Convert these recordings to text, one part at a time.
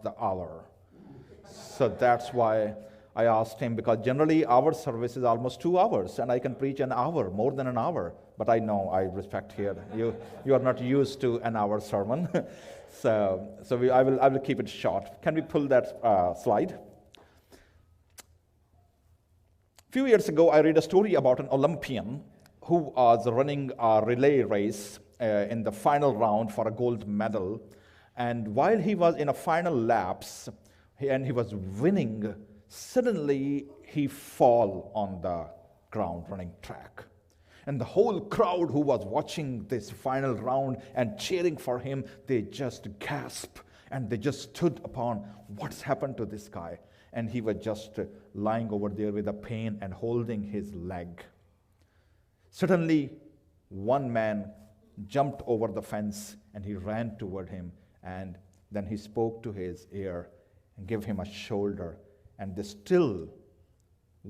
the hour. So that's why I asked him, because generally our service is almost 2 hours, and I can preach an hour, more than an hour. But I know, I respect here. You are not used to an hour sermon. I will keep it short. Can we pull that slide? A few years ago, I read a story about an Olympian who was running a relay race in the final round for a gold medal. And while he was in a final laps, and he was winning, suddenly he fall on the ground running track. And the whole crowd who was watching this final round and cheering for him, they just gasped and they just stood upon what's happened to this guy. And he was just lying over there with a pain and holding his leg. Suddenly, one man jumped over the fence and he ran toward him, and then he spoke to his ear and gave him a shoulder, and they still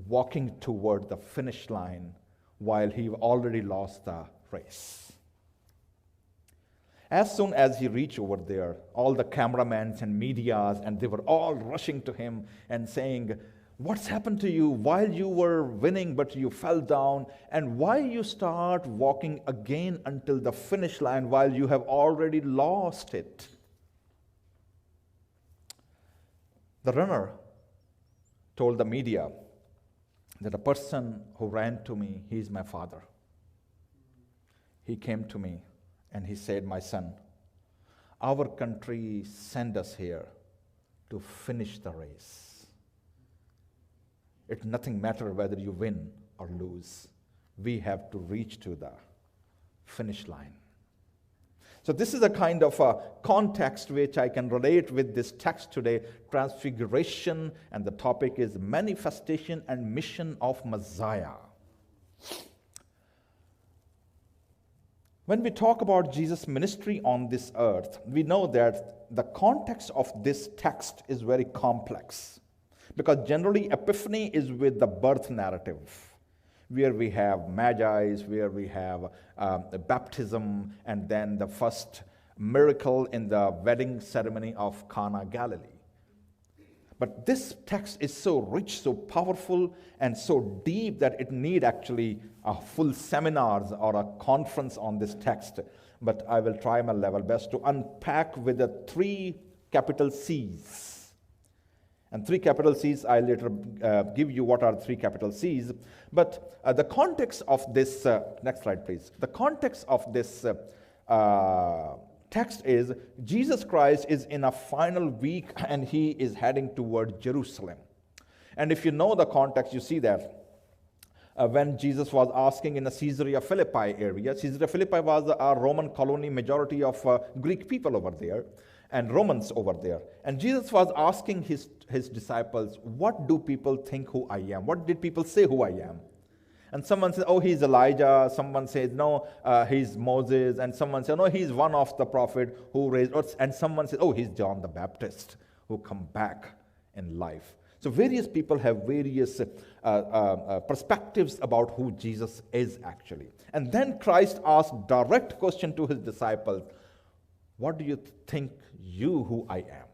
walking toward the finish line while he already lost the race. As soon as he reached over there, all the cameramans and medias, and they were all rushing to him and saying, "What's happened to you? While you were winning, but you fell down, and why you start walking again until the finish line while you have already lost it?" The runner told the media that the person who ran to me, he's my father. He came to me and he said, "My son, our country sent us here to finish the race. It nothing matter whether you win or lose. We have to reach to the finish line." So this is a kind of a context which I can relate with this text today, transfiguration, and the topic is manifestation and mission of Messiah. When we talk about Jesus' ministry on this earth, we know that the context of this text is very complex, because generally Epiphany is with the birth narrative, where we have Magi's, where we have baptism, and then the first miracle in the wedding ceremony of Cana, Galilee. But this text is so rich, so powerful, and so deep that it need actually a full seminars or a conference on this text. But I will try my level best to unpack with the 3 capital C's. And 3 capital C's, I'll later give you what are 3 capital C's. But the context of this, next slide please. The context of this text is Jesus Christ is in a final week and he is heading toward Jerusalem. And if you know the context, you see that when Jesus was asking in the Caesarea Philippi area, Caesarea Philippi was a Roman colony, majority of Greek people over there, and Romans over there. And Jesus was asking his disciples, "What do people think who I am? What did people say who I am?" And someone says, "Oh, he's Elijah." Someone says, "No, he's Moses." And someone says, "No, he's one of the prophet who raised." And someone says, "Oh, he's John the Baptist who come back in life." So various people have various perspectives about who Jesus is actually. And then Christ asked direct question to his disciples, "What do you think you who I am?"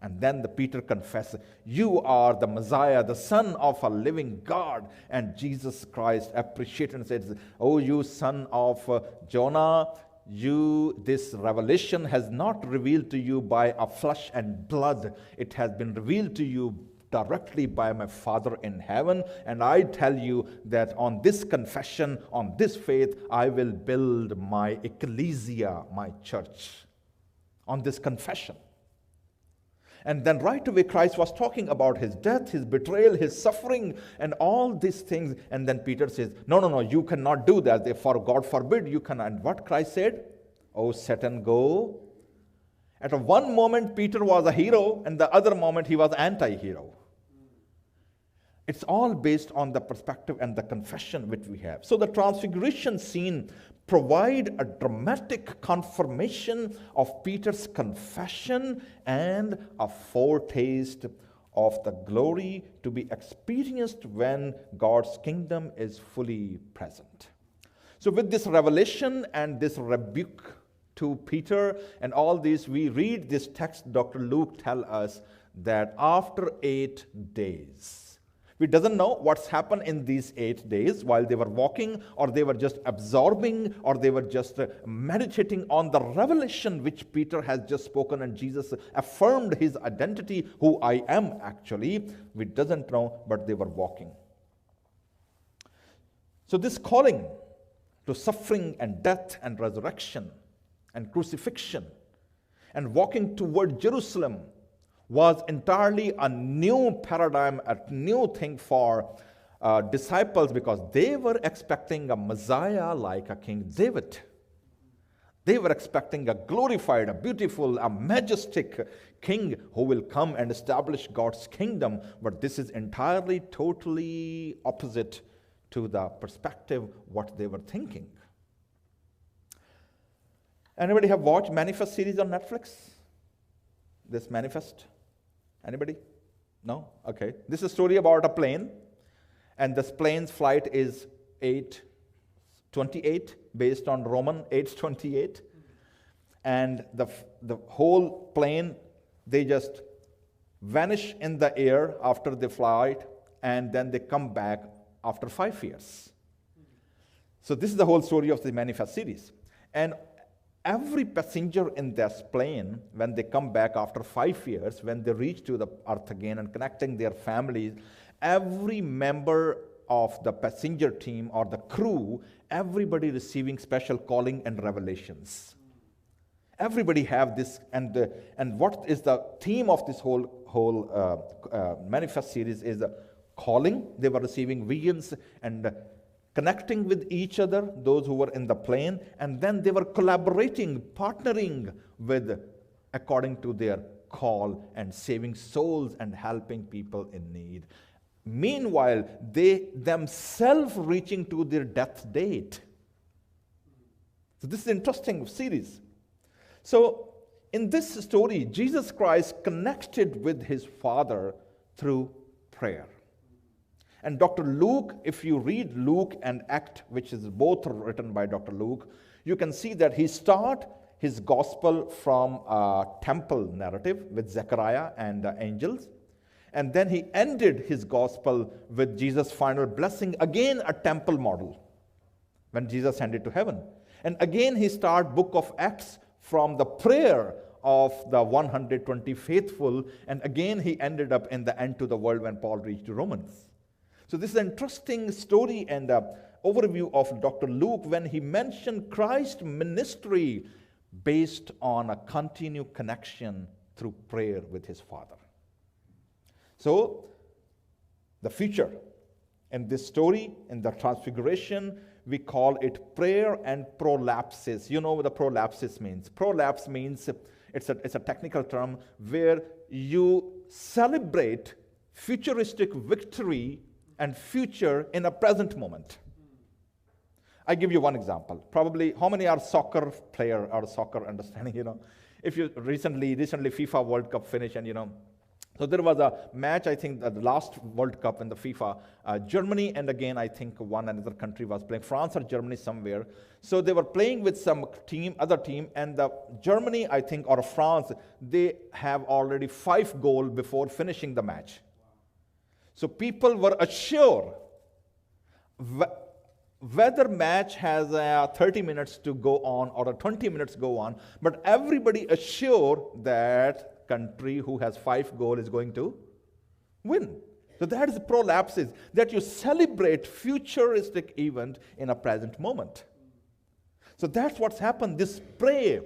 And then the Peter confesses, "You are the Messiah, the Son of a living God." And Jesus Christ appreciates and says, "Oh, you son of Jonah, this revelation has not revealed to you by a flesh and blood. It has been revealed to you directly by my Father in heaven. And I tell you that on this confession, on this faith, I will build my ecclesia, my church, on this confession." And then right away, Christ was talking about his death, his betrayal, his suffering, and all these things. And then Peter says, no, you cannot do that. Therefore, God forbid you can. And what Christ said? "Oh, Satan, go." At one moment, Peter was a hero, and the other moment, he was anti-hero. It's all based on the perspective and the confession which we have. So the transfiguration scene provide a dramatic confirmation of Peter's confession and a foretaste of the glory to be experienced when God's kingdom is fully present. So with this revelation and this rebuke to Peter and all this, we read this text, Dr. Luke tell us that after 8 days, we doesn't know what's happened in these 8 days while they were walking, or they were just absorbing, or they were just meditating on the revelation which Peter has just spoken, and Jesus affirmed his identity, who I am actually. We doesn't know, but they were walking. So this calling to suffering and death and resurrection and crucifixion and walking toward Jerusalem was entirely a new paradigm, a new thing for disciples, because they were expecting a Messiah like a King David. They were expecting a glorified, a beautiful, a majestic king who will come and establish God's kingdom. But this is entirely, totally opposite to the perspective what they were thinking. Anybody have watched Manifest series on Netflix? This Manifest? Anybody? No? Okay. This is a story about a plane, and this plane's flight is 8:28, based on Roman 8:28. And the whole plane, they just vanish in the air after the flight, and then they come back after 5 years. So this is the whole story of the Manifest series. And every passenger in this plane, when they come back after 5 years, when they reach to the earth again and connecting their families, every member of the passenger team or the crew, everybody receiving special calling and revelations. Everybody have this, and what is the theme of this whole Manifest series is the calling. They were receiving visions and connecting with each other, those who were in the plane, and then they were collaborating, partnering with according to their call and saving souls and helping people in need. Meanwhile, they themselves reaching to their death date. So this is an interesting series. So in this story, Jesus Christ connected with his Father through prayer. And Dr. Luke, if you read Luke and Act, which is both written by Dr. Luke, you can see that he started his gospel from a temple narrative with Zechariah and the angels. And then he ended his gospel with Jesus' final blessing, again a temple model, when Jesus ascended to heaven. And again he started book of Acts from the prayer of the 120 faithful, and again he ended up in the end to the world when Paul reached to Romans. So this is an interesting story and overview of Dr. Luke when he mentioned Christ's ministry based on a continued connection through prayer with his Father. So the future in this story, in the transfiguration, we call it prayer and prolapses. You know what the prolapses means. Prolapse means it's a technical term where you celebrate futuristic victory and future in a present moment. I give you one example. Probably, how many are soccer player or soccer understanding, If you recently FIFA World Cup finished and, so there was a match, I think, the last World Cup in the FIFA, Germany, and again, I think one another country was playing, France or Germany somewhere. So they were playing with some other team, and the Germany, I think, or France, they have already 5 goals before finishing the match. So people were assured whether match has 30 minutes to go on or 20 minutes go on, but everybody assured that country who has 5 goals is going to win. So that is prolapses, that you celebrate futuristic event in a present moment. So that's what's happened. This prayer,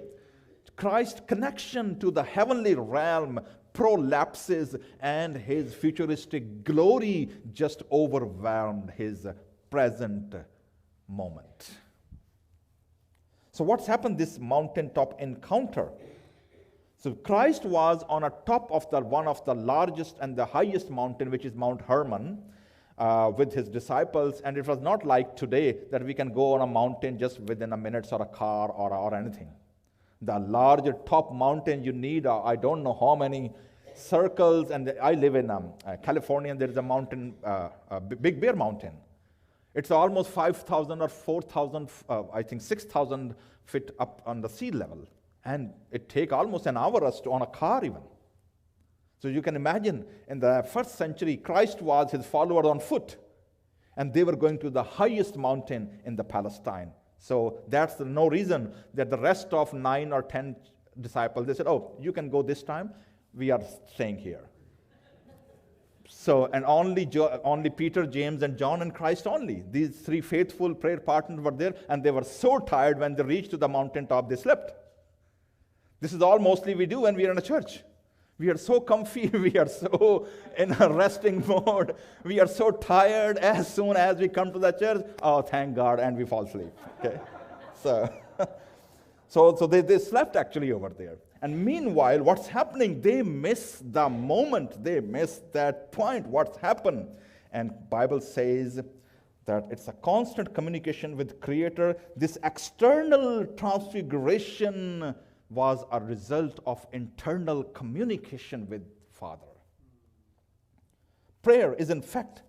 Christ's connection to the heavenly realm, prolapses, and his futuristic glory just overwhelmed his present moment. So what's happened this mountaintop encounter? So Christ was on a top of one of the largest and the highest mountain, which is Mount Hermon, with his disciples, and it was not like today that we can go on a mountain just within a minute or a car or anything. The larger top mountain you need, I don't know how many circles, and I live in California, and there is a mountain, Big Bear Mountain. It's almost 5,000 or 4,000, I think 6,000 feet up on the sea level. And it takes almost an hour on a car even. So you can imagine, in the first century, Christ was his follower on foot. And they were going to the highest mountain in the Palestine. So that's no reason that the rest of 9 or 10 disciples, they said, oh, you can go this time. We are staying here. So, and only Peter, James, and John and Christ only. These 3 faithful prayer partners were there, and they were so tired when they reached to the mountaintop, they slept. This is all mostly we do when we are in a church. We are so comfy, we are so in a resting mode, we are so tired as soon as we come to the church, oh, thank God, and we fall asleep. Okay? So they slept actually over there. And meanwhile, what's happening? They miss the moment. They miss that point. What's happened? And Bible says that it's a constant communication with Creator. This external transfiguration was a result of internal communication with Father. Prayer is, in fact,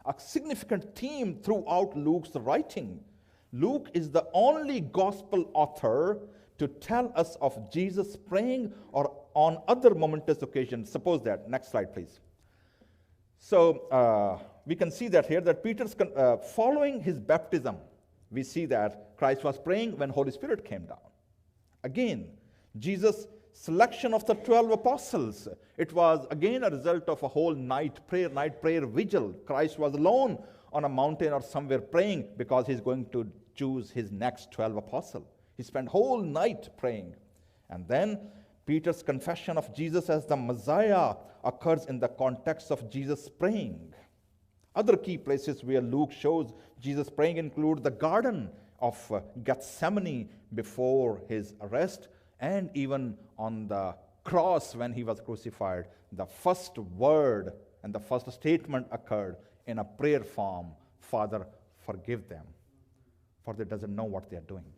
a significant theme throughout Luke's writing. Luke is the only gospel author to tell us of Jesus praying or on other momentous occasions. Suppose that. Next slide, please. So we can see that here, that Peter's following his baptism, we see that Christ was praying when Holy Spirit came down. Again, Jesus' selection of the 12 apostles, it was again a result of a whole night prayer vigil. Christ was alone on a mountain or somewhere praying because he's going to choose his next 12 apostles. He spent whole night praying. And then Peter's confession of Jesus as the Messiah occurs in the context of Jesus praying. Other key places where Luke shows Jesus praying include the Garden of Gethsemane before his arrest, and even on the cross when he was crucified. The first word and the first statement occurred in a prayer form: Father, forgive them, for they doesn't know what they are doing.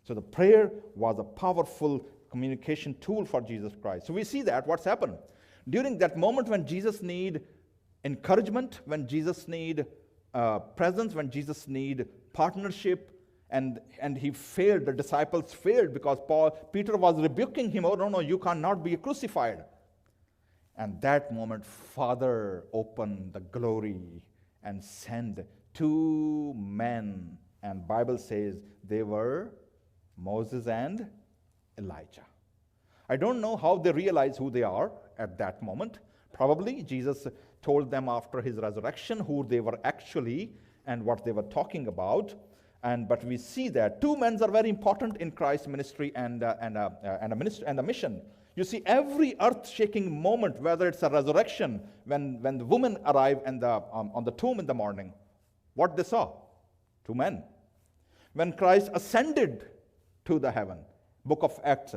So the prayer was a powerful communication tool for Jesus Christ. So we see that what's happened during that moment when Jesus need encouragement, when Jesus need presence, when Jesus need partnership, and he failed. The disciples failed because Peter was rebuking him. Oh, no, you cannot be crucified. And that moment, Father opened the glory and sent 2 men. And Bible says they were Moses and Elijah. I don't know how they realize who they are at that moment. Probably Jesus told them after his resurrection who they were actually and what they were talking about. But we see that 2 men are very important in Christ's ministry and a mission. You see, every earth-shaking moment, whether it's a resurrection, when the woman arrived on the tomb in the morning, what they saw? 2 men. When Christ ascended to the heaven, book of Acts,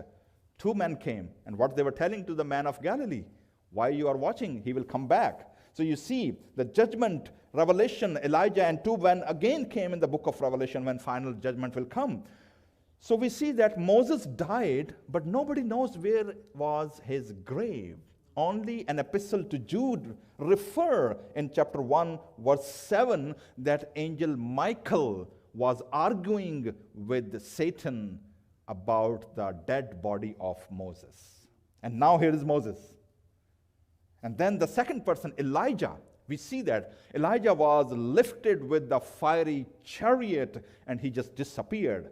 2 men came, and what they were telling to the man of Galilee: why you are watching? He will come back. So you see, the judgment, revelation, Elijah and 2 men again came in the book of Revelation when final judgment will come. So we see that Moses died, but nobody knows where was his grave. Only an epistle to Jude refer in chapter 1, verse 7, that angel Michael was arguing with Satan about the dead body of Moses. And now here is Moses. And then the second person, Elijah, we see that Elijah was lifted with the fiery chariot and he just disappeared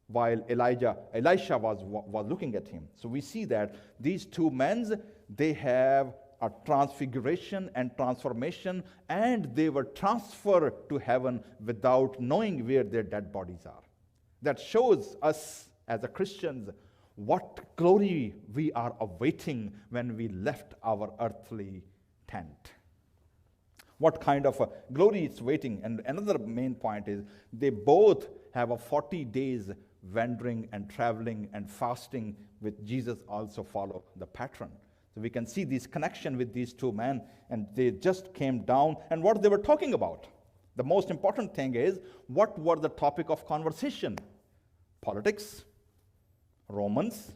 while Elisha was looking at him. So we see that these 2 men, they have a transfiguration and transformation, and they were transferred to heaven without knowing where their dead bodies are. That shows us as a Christians what glory we are awaiting when we left our earthly tent. What kind of a glory is waiting? And another main point is they both have a 40 days wandering and traveling and fasting with Jesus also follow the pattern. So we can see this connection with these 2 men, and they just came down, and what they were talking about. The most important thing is, what were the topic of conversation? Politics, Romans,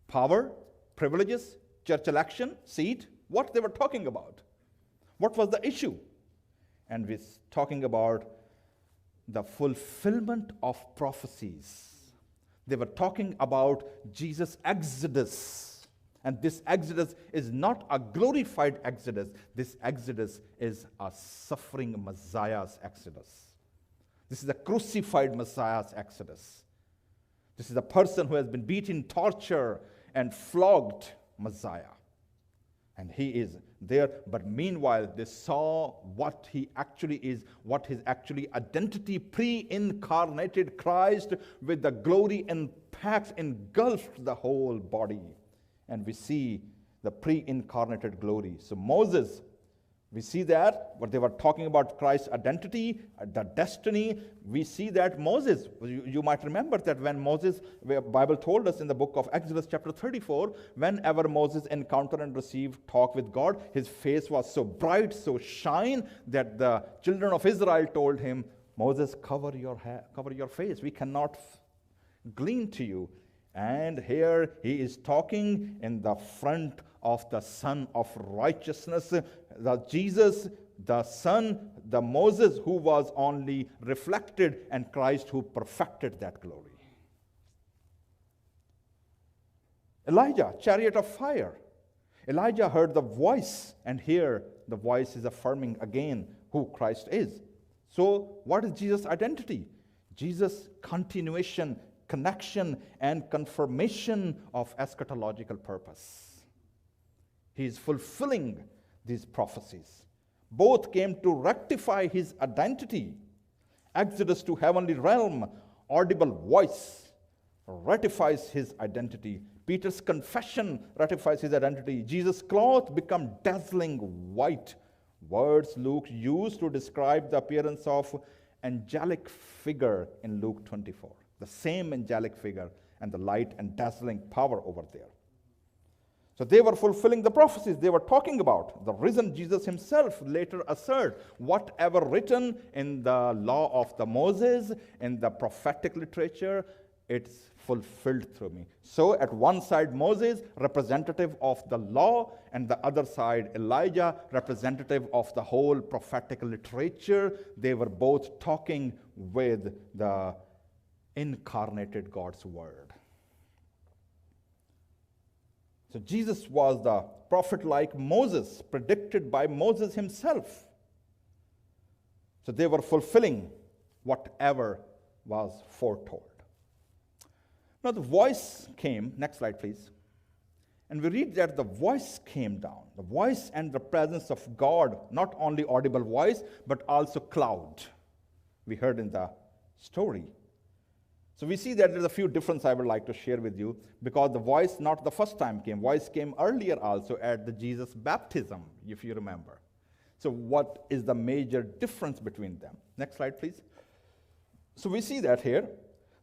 power, privileges, church election, seat, what they were talking about. What was the issue? and we're talking about the fulfillment of prophecies. They were talking about Jesus' exodus. And this exodus is not a glorified exodus. This exodus is a suffering Messiah's exodus. This is a crucified Messiah's exodus. This is a person who has been beaten, tortured, and flogged Messiah. And he is there. But meanwhile, they saw what he actually is, what his actually identity, pre-incarnated Christ with the glory impact engulfed the whole body. And we see the pre-incarnated glory. So Moses, we see that, what they were talking about Christ's identity, the destiny. We see that Moses, you might remember that when Moses, the Bible told us in the book of Exodus chapter 34, whenever Moses encountered and received talk with God, his face was so bright, so shine, that the children of Israel told him, Moses, cover your face. We cannot glean to you. And here he is talking in the front of the Son of Righteousness, the Jesus, the Son, the Moses who was only reflected, and Christ who perfected that glory. Elijah, chariot of fire. Elijah heard the voice, and here the voice is affirming again who Christ is. So what is Jesus' identity? Jesus' continuation, connection, and confirmation of eschatological purpose. He is fulfilling these prophecies. Both came to rectify his identity. Exodus to heavenly realm, audible voice, ratifies his identity. Peter's confession ratifies his identity. Jesus' cloth become dazzling white. Words Luke used to describe the appearance of angelic figure in Luke 24. The same angelic figure and the light and dazzling power over there. So they were fulfilling the prophecies they were talking about. The risen Jesus himself later asserted, whatever written in the law of the Moses, in the prophetic literature, it's fulfilled through me. So at one side Moses, representative of the law, and the other side Elijah, representative of the whole prophetic literature. They were both talking with the incarnated God's word. So Jesus was the prophet like Moses, predicted by Moses himself. So they were fulfilling whatever was foretold. Now the voice came, next slide please. And we read that the voice came down. The voice and the presence of God, not only audible voice, but also cloud. We heard in the story. So we see that there's a few differences I would like to share with you, because the voice not the first time came. Voice came earlier also at the Jesus baptism, if you remember. So what is the major difference between them? Next slide, please. So we see that here.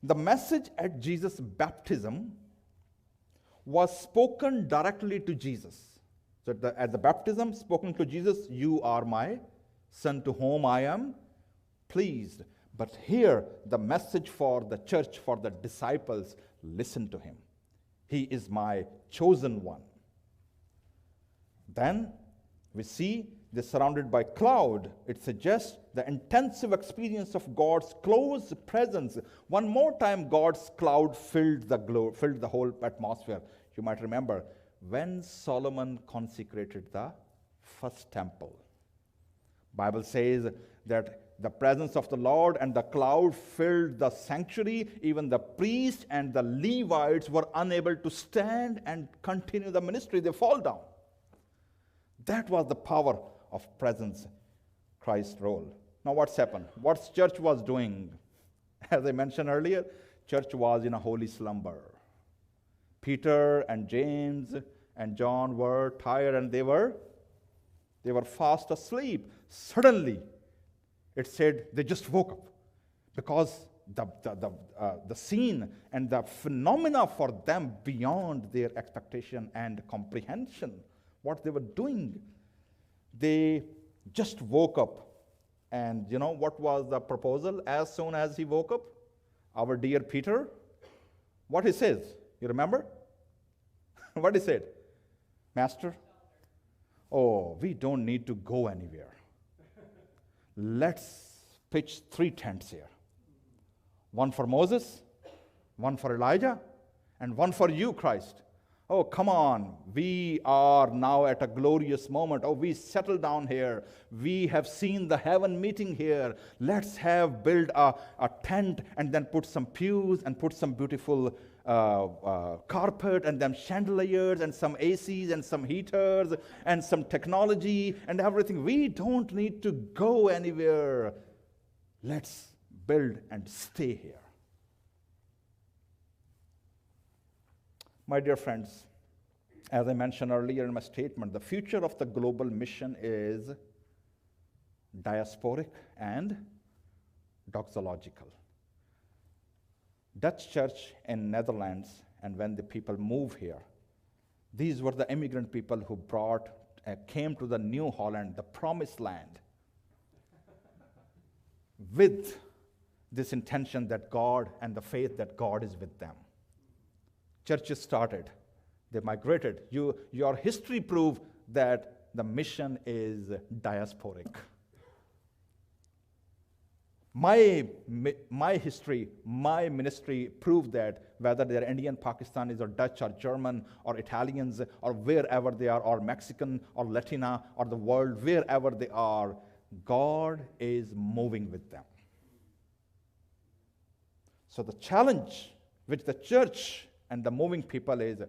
The message at Jesus' baptism was spoken directly to Jesus. So at the baptism, spoken to Jesus, you are my son to whom I am pleased. But here, the message for the church, for the disciples, listen to him. He is my chosen one. Then we see they're surrounded by cloud. It suggests the intensive experience of God's close presence. One more time, God's cloud filled the whole atmosphere. You might remember when Solomon consecrated the first temple. Bible says that the presence of the Lord and the cloud filled the sanctuary. Even the priests and the Levites were unable to stand and continue the ministry. They fall down. That was the power of presence, Christ's role. Now what's happened? What church was doing? As I mentioned earlier, church was in a holy slumber. Peter and James and John were tired, and they were fast asleep. Suddenly, it said they just woke up, because the scene and the phenomena for them beyond their expectation and comprehension, what they were doing. They just woke up. And you know what was the proposal as soon as he woke up? Our dear Peter, what he says, you remember? What he said? Master, oh, we don't need to go anywhere. let's pitch 3 tents here. One for Moses, one for Elijah, and one for you, Christ. Oh, come on. We are now at a glorious moment. Oh, we settle down here. We have seen the heaven meeting here. Let's build a tent and then put some pews and put some beautiful carpet and then chandeliers and some ACs and some heaters and some technology and everything. We don't need to go anywhere. Let's build and stay here. My dear friends, as I mentioned earlier in my statement, the future of the global mission is diasporic and doxological. Dutch church in Netherlands, and when the people move here, these were the immigrant people who came to the New Holland, the promised land, with this intention that God and the faith that God is with them. Churches started. They migrated. Your history proves that the mission is diasporic. My history, my ministry proved that whether they're Indian, Pakistanis, or Dutch, or German, or Italians, or wherever they are, or Mexican, or Latina, or the world, wherever they are, God is moving with them. So the challenge which the church and the moving people is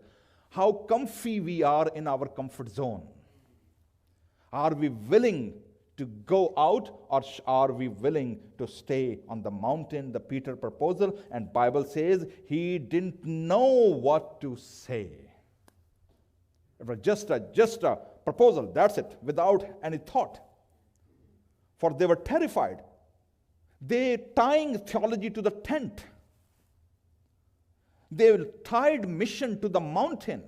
how comfy we are in our comfort zone. Are we willing to go out, or are we willing to stay on the mountain? The Peter proposal, and Bible says he didn't know what to say. It was just a proposal, that's it, without any thought. For they were terrified. They tying theology to the tent. They tied mission to the mountain,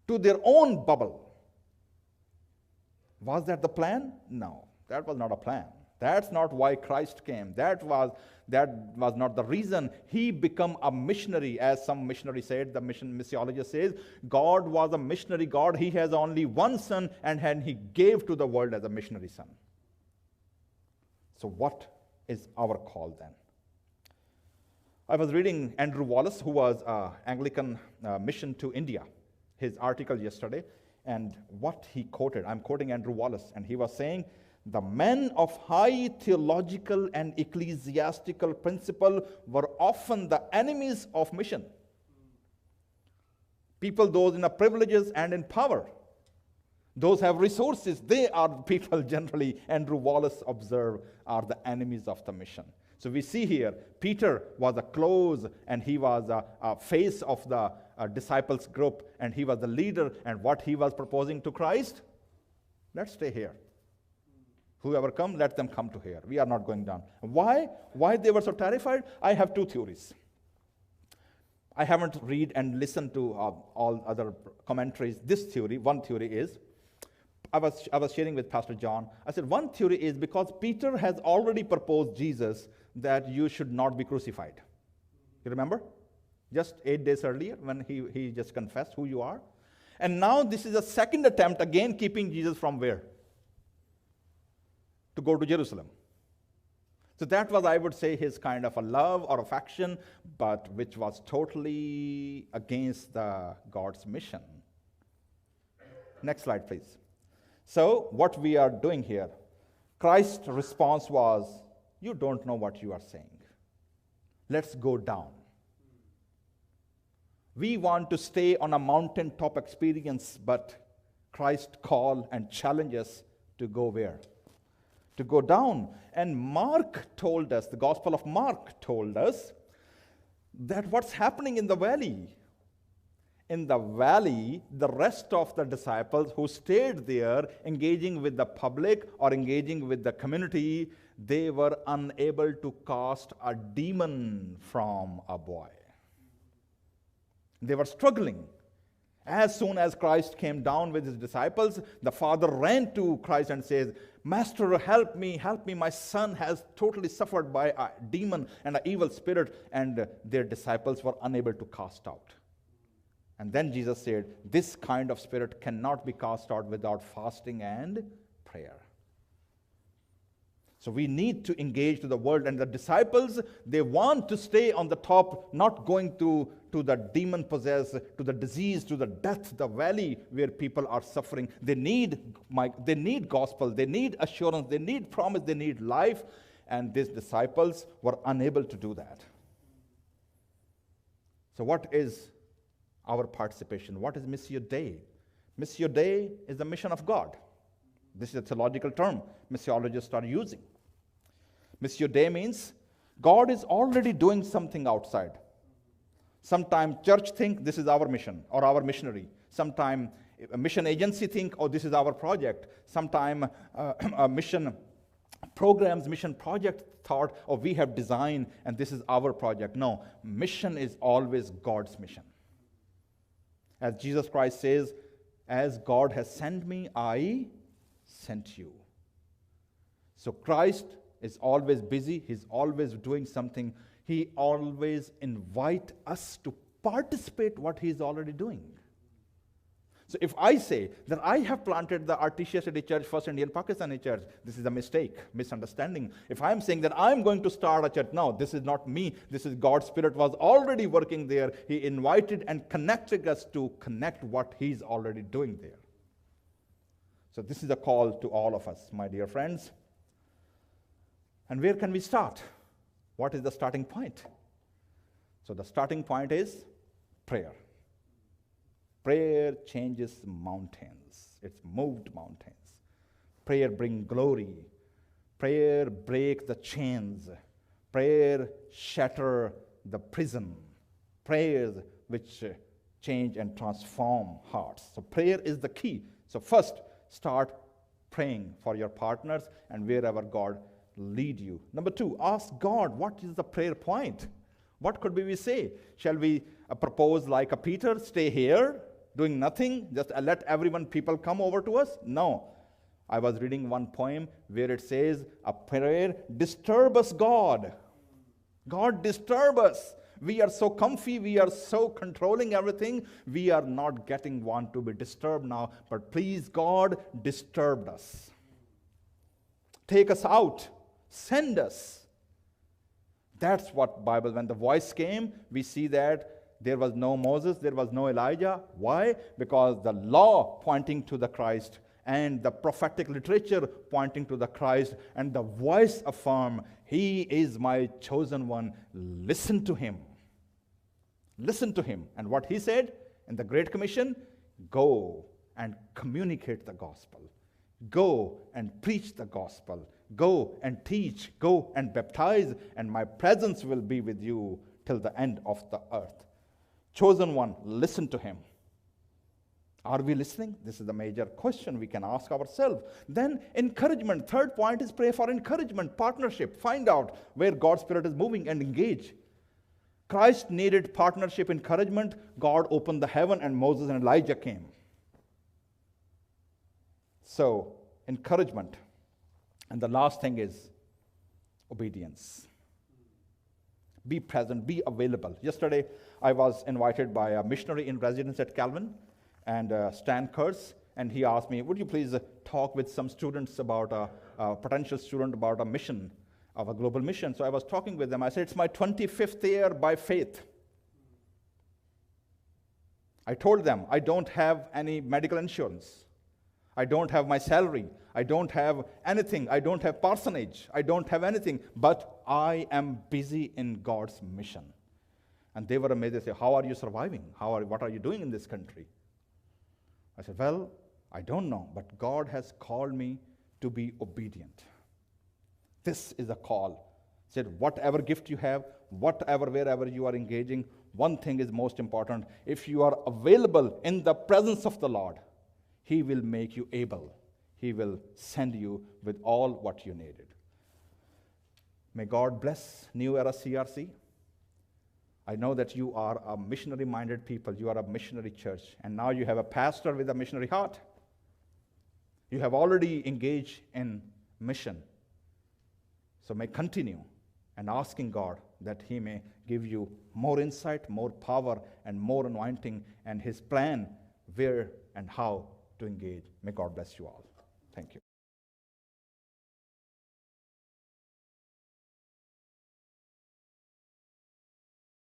to their own bubble. Was that the plan? No, that was not a plan. That's not why Christ came. That was not the reason he became a missionary. As some missionary said, the missiologist says, God was a missionary God. He has only one son, and he gave to the world as a missionary son. So what is our call then? I was reading Andrew Wallace, who was Anglican mission to India, his article yesterday, and what he quoted. I'm quoting Andrew Wallace, and he was saying, the men of high theological and ecclesiastical principle were often the enemies of mission. People, those in the privileges and in power, those have resources, they are the people generally, Andrew Wallace observed, are the enemies of the mission. So we see here, Peter was a close, and he was a face of the disciples group, and he was the leader, and what he was proposing to Christ, let's stay here. Whoever come, let them come to here. We are not going down. Why? Why they were so terrified? I have 2 theories. I haven't read and listened to all other commentaries. This theory, one theory is, I was sharing with Pastor John, I said, one theory is because Peter has already proposed Jesus that you should not be crucified. You remember? Just 8 days earlier when he just confessed who you are. And now this is a second attempt, again keeping Jesus from where? To go to Jerusalem. So that was, I would say, his kind of a love or affection, but which was totally against God's mission. Next slide, please. So what we are doing here, Christ's response was, you don't know what you are saying. Let's go down. We want to stay on a mountaintop experience, but Christ called and challenged us to go where? To go down. And Mark told us, the Gospel of Mark told us, that what's happening in the valley. In the valley, the rest of the disciples who stayed there, engaging with the public or engaging with the community, they were unable to cast a demon from a boy. They were struggling. As soon as Christ came down with his disciples, the father ran to Christ and says, Master, help me, my son has totally suffered by a demon and an evil spirit, and their disciples were unable to cast out. And then Jesus said, this kind of spirit cannot be cast out without fasting and prayer. So we need to engage to the world. And the disciples, they want to stay on the top, not going to the demon-possessed, to the disease, to the death, the valley where people are suffering. They need gospel, they need assurance, they need promise, they need life. And these disciples were unable to do that. So what is our participation? What is Missio Dei? Missio Dei is the mission of God. This is a theological term missiologists are using. Missio Dei means God is already doing something outside. Sometimes church think this is our mission or our missionary. Sometimes a mission agency think, oh, this is our project. Sometimes a mission programs, mission project thought, oh, we have designed and this is our project. No, mission is always God's mission. As Jesus Christ says, as God has sent me, I sent you. So Christ is always busy. He's always doing something. He always invites us to participate what he's already doing. So if I say that I have planted the Artesia City Church, First Indian Pakistani Church, this is a mistake, misunderstanding. If I'm saying that I'm going to start a church, no, this is not me. This is God's Spirit was already working there. He invited and connected us to connect what he's already doing there. So this is a call to all of us, my dear friends. And where can we start? What is the starting point? So the starting point is prayer. Prayer changes mountains. It's moved mountains. Prayer brings glory. Prayer breaks the chains. Prayer shatters the prison. Prayers which change and transform hearts. So prayer is the key. So first, start praying for your partners and wherever God lead you. Number two, ask God, what is the prayer point? What could we say? Shall we propose like a Peter, stay here, doing nothing, just let people come over to us? No. I was reading one poem where it says, a prayer disturb us, God. God disturb us. We are so comfy, we are so controlling everything, we are not want to be disturbed now, but please, God, disturb us. Take us out. Send us. That's what Bible, when the voice came, we see that there was no Moses, there was no Elijah. Why? Because the law pointing to the Christ and the prophetic literature pointing to the Christ and the voice affirm, he is my chosen one. Listen to him. Listen to him. And what he said in the Great Commission, go and communicate the gospel. Go and preach the gospel. Go and teach. Go and baptize. And my presence will be with you till the end of the earth. Chosen one, listen to him. Are we listening? This is the major question we can ask ourselves. Then encouragement. Third point is pray for encouragement, partnership. Find out where God's Spirit is moving and engage. Christ needed partnership, encouragement. God opened the heaven and Moses and Elijah came. So, encouragement. And the last thing is obedience. Be present, be available. Yesterday, I was invited by a missionary in residence at Calvin, and Stan Kurtz, and he asked me, would you please talk with some students about a potential student about a mission, of a global mission. So I was talking with them. I said, it's my 25th year by faith. I told them, I don't have any medical insurance. I don't have my salary. I don't have anything. I don't have parsonage. I don't have anything. But I am busy in God's mission. And they were amazed. They said, how are you surviving? What are you doing in this country? I said, well, I don't know. But God has called me to be obedient. This is a call. He said, whatever gift you have, wherever you are engaging, one thing is most important. If you are available in the presence of the Lord, He will make you able. He will send you with all what you needed. May God bless New Era CRC. I know that you are a missionary-minded people. You are a missionary church. And now you have a pastor with a missionary heart. You have already engaged in mission. So may continue and asking God that He may give you more insight, more power, and more anointing, and His plan where and how to engage. May God bless you all. Thank you.